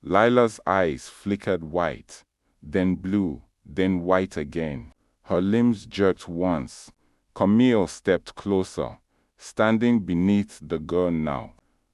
Lila's eyes flickered white, then blue, then white again. Her limbs jerked once. Camille stepped closer, standing beneath the girl now.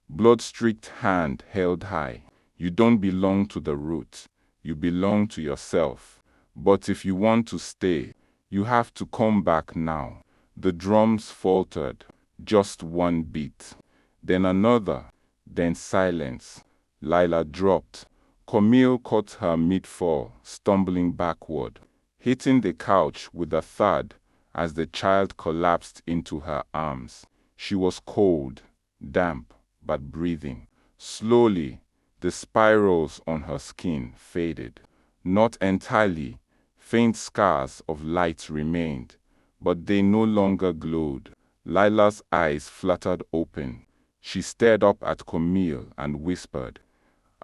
Blood-streaked hand held high. You don't belong to the root. You belong to yourself. But if you want to stay, you have to come back now. The drums faltered, just one beat. Then another, then silence. Lila dropped. Camille caught her mid-fall, stumbling backward, hitting the couch with a thud as the child collapsed into her arms. She was cold, damp, but breathing. Slowly, the spirals on her skin faded. Not entirely. Faint scars of light remained, but they no longer glowed. Lila's eyes fluttered open. She stared up at Camille and whispered,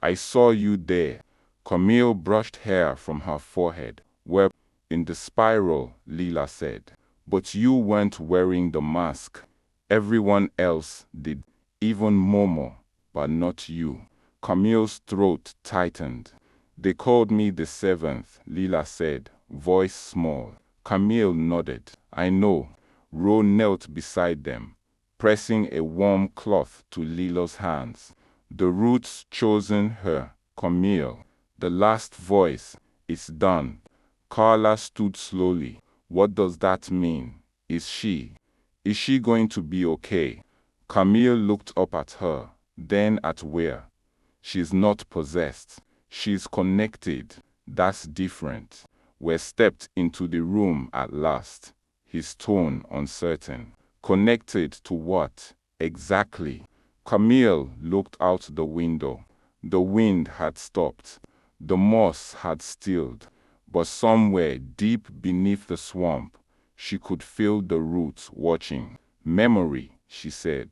"I saw you there." Camille brushed hair from her forehead. "We're in the spiral," Lila said. "But you weren't wearing the mask. Everyone else did, even Momo, but not you." Camille's throat tightened. "They called me the seventh," Lila said, voice small. Camille nodded. "I know." Ro knelt beside them, pressing a warm cloth to Lila's hands. "The roots chosen her, Camille." The last voice, "It's done." Carla stood slowly. "What does that mean? Is she going to be okay?" Camille looked up at her, then at Ware. "She's not possessed. She's connected. That's different." Ware stepped into the room at last, his tone uncertain. "Connected to what, exactly?" Camille looked out the window. The wind had stopped. The moss had stilled. But somewhere deep beneath the swamp, she could feel the roots watching. "Memory," she said,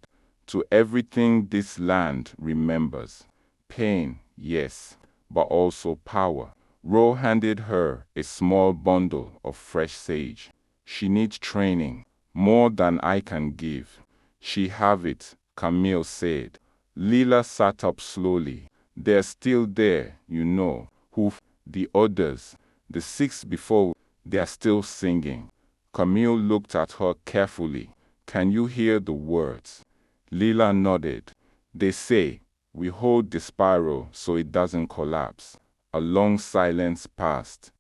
"to everything this land remembers. Pain, yes, but also power." Ro handed her a small bundle of fresh sage. "She needs training, more than I can give." "She have it," Camille said. Lila sat up slowly. "They're still there, you know. Who? The others. The six before, they're still singing." Camille looked at her carefully. "Can you hear the words?" Lila nodded. "They say, 'We hold the spiral so it doesn't collapse.'" A long silence passed.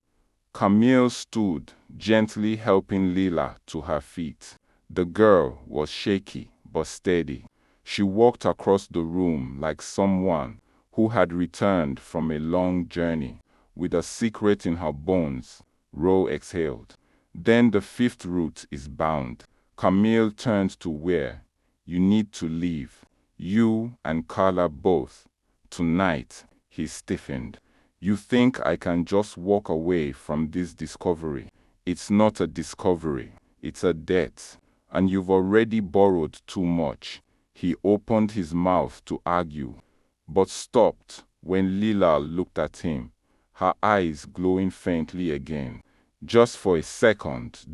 Camille stood, gently helping Lila to her feet. The girl was shaky but steady. She walked across the room like someone who had returned from a long journey, with a secret in her bones. Ro exhaled. "Then the fifth root is bound." Camille turned to Ware. "You need to leave. You and Carla both. Tonight." He stiffened. "You think I can just walk away from this discovery? It's not a discovery. It's a debt. And you've already borrowed too much." He opened his mouth to argue, but stopped when Lila looked at him, her eyes glowing faintly again. "Just for a second, ...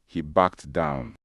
He backed down.